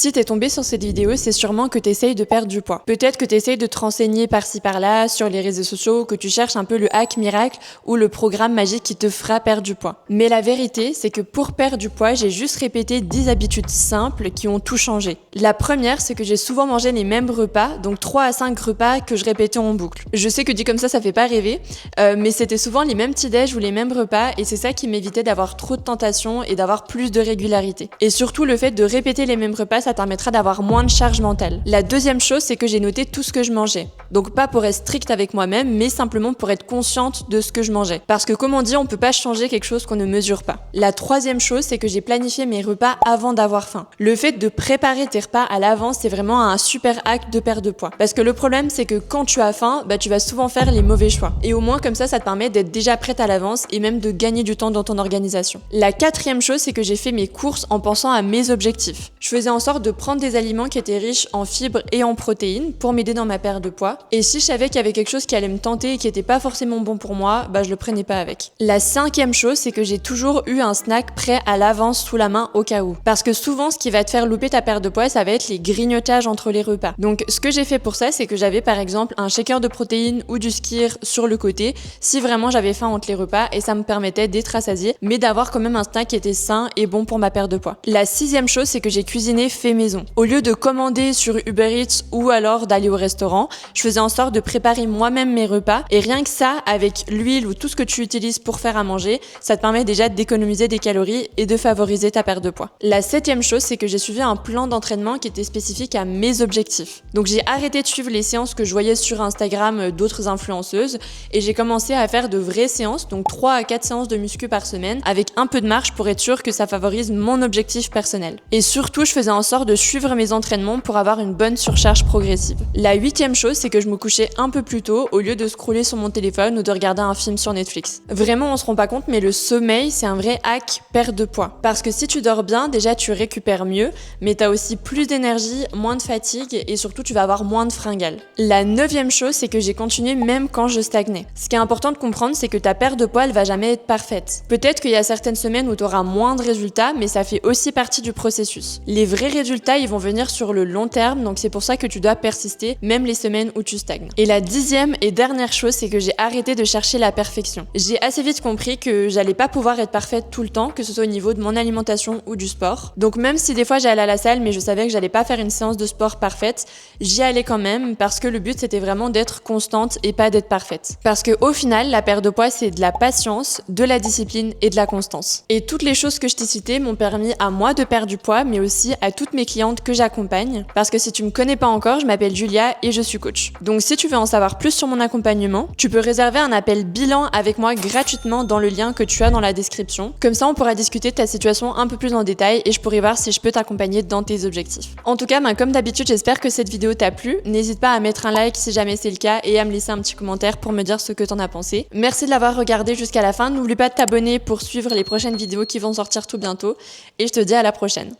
Si t'es tombé sur cette vidéo, c'est sûrement que t'essayes de perdre du poids. Peut-être que t'essayes de te renseigner par-ci par-là sur les réseaux sociaux, que tu cherches un peu le hack miracle ou le programme magique qui te fera perdre du poids. Mais la vérité, c'est que pour perdre du poids, j'ai juste répété 10 habitudes simples qui ont tout changé. La première, c'est que j'ai souvent mangé les mêmes repas, donc 3 à 5 repas que je répétais en boucle. Je sais que dit comme ça fait pas rêver, mais c'était souvent les mêmes petits-déj ou les mêmes repas et c'est ça qui m'évitait d'avoir trop de tentations et d'avoir plus de régularité. Et surtout, le fait de répéter les mêmes repas, ça permettra d'avoir moins de charge mentale. La deuxième chose, c'est que j'ai noté tout ce que je mangeais. Donc pas pour être stricte avec moi-même, mais simplement pour être consciente de ce que je mangeais. Parce que comme on dit, on peut pas changer quelque chose qu'on ne mesure pas. La troisième chose, c'est que j'ai planifié mes repas avant d'avoir faim. Le fait de préparer tes repas à l'avance, c'est vraiment un super acte de perte de poids. Parce que le problème, c'est que quand tu as faim, tu vas souvent faire les mauvais choix. Et au moins comme ça te permet d'être déjà prête à l'avance et même de gagner du temps dans ton organisation. La quatrième chose, c'est que j'ai fait mes courses en pensant à mes objectifs. Je faisais en sorte de prendre des aliments qui étaient riches en fibres et en protéines pour m'aider dans ma perte de poids. Et si je savais qu'il y avait quelque chose qui allait me tenter et qui était pas forcément bon pour moi, je le prenais pas avec. La cinquième chose, c'est que j'ai toujours eu un snack prêt à l'avance sous la main au cas où. Parce que souvent, ce qui va te faire louper ta perte de poids, ça va être les grignotages entre les repas. Donc, ce que j'ai fait pour ça, c'est que j'avais par exemple un shaker de protéines ou du skyr sur le côté, si vraiment j'avais faim entre les repas, et ça me permettait d'être rassasiée, mais d'avoir quand même un snack qui était sain et bon pour ma perte de poids. La sixième chose, c'est que j'ai cuisiné fait maison. Au lieu de commander sur Uber Eats ou alors d'aller au restaurant, je faisais en sorte de préparer moi-même mes repas, et rien que ça, avec l'huile ou tout ce que tu utilises pour faire à manger, ça te permet déjà d'économiser des calories et de favoriser ta perte de poids. La septième chose, c'est que j'ai suivi un plan d'entraînement qui était spécifique à mes objectifs. Donc j'ai arrêté de suivre les séances que je voyais sur Instagram d'autres influenceuses et j'ai commencé à faire de vraies séances, donc 3 à 4 séances de muscu par semaine avec un peu de marche pour être sûr que ça favorise mon objectif personnel. Et surtout, je faisais en sorte de suivre mes entraînements pour avoir une bonne surcharge progressive. La huitième chose, c'est que je me couchais un peu plus tôt au lieu de scroller sur mon téléphone ou de regarder un film sur Netflix. Vraiment, on se rend pas compte, mais le sommeil, c'est un vrai hack perte de poids. Parce que si tu dors bien, déjà tu récupères mieux, mais t'as aussi plus d'énergie, moins de fatigue et surtout tu vas avoir moins de fringales. La neuvième chose, c'est que j'ai continué même quand je stagnais. Ce qui est important de comprendre, c'est que ta perte de poids, elle va jamais être parfaite. Peut-être qu'il y a certaines semaines où tu auras moins de résultats, mais ça fait aussi partie du processus. Les vrais résultats, ils vont venir sur le long terme, donc c'est pour ça que tu dois persister, même les semaines où tu stagnes. Et la dixième et dernière chose, c'est que j'ai arrêté de chercher la perfection. J'ai assez vite compris que j'allais pas pouvoir être parfaite tout le temps, que ce soit au niveau de mon alimentation ou du sport. Donc même si des fois j'allais à la salle, mais je savais que j'allais pas faire une séance de sport parfaite, j'y allais quand même parce que le but c'était vraiment d'être constante et pas d'être parfaite. Parce que au final, la perte de poids c'est de la patience, de la discipline et de la constance. Et toutes les choses que je t'ai citées m'ont permis à moi de perdre du poids, mais aussi à toutes mes clientes que j'accompagne. Parce que si tu me connais pas encore, je m'appelle Julia et je suis coach. Donc si tu veux en savoir plus sur mon accompagnement, tu peux réserver un appel bilan avec moi gratuitement dans le lien que tu as dans la description. Comme ça, on pourra discuter de ta situation un peu plus en détail et je pourrai voir si je peux t'accompagner dans tes objectifs. En tout cas, comme d'habitude, j'espère que cette vidéo t'a plu. N'hésite pas à mettre un like si jamais c'est le cas et à me laisser un petit commentaire pour me dire ce que t'en as pensé. Merci de l'avoir regardé jusqu'à la fin. N'oublie pas de t'abonner pour suivre les prochaines vidéos qui vont sortir tout bientôt et je te dis à la prochaine.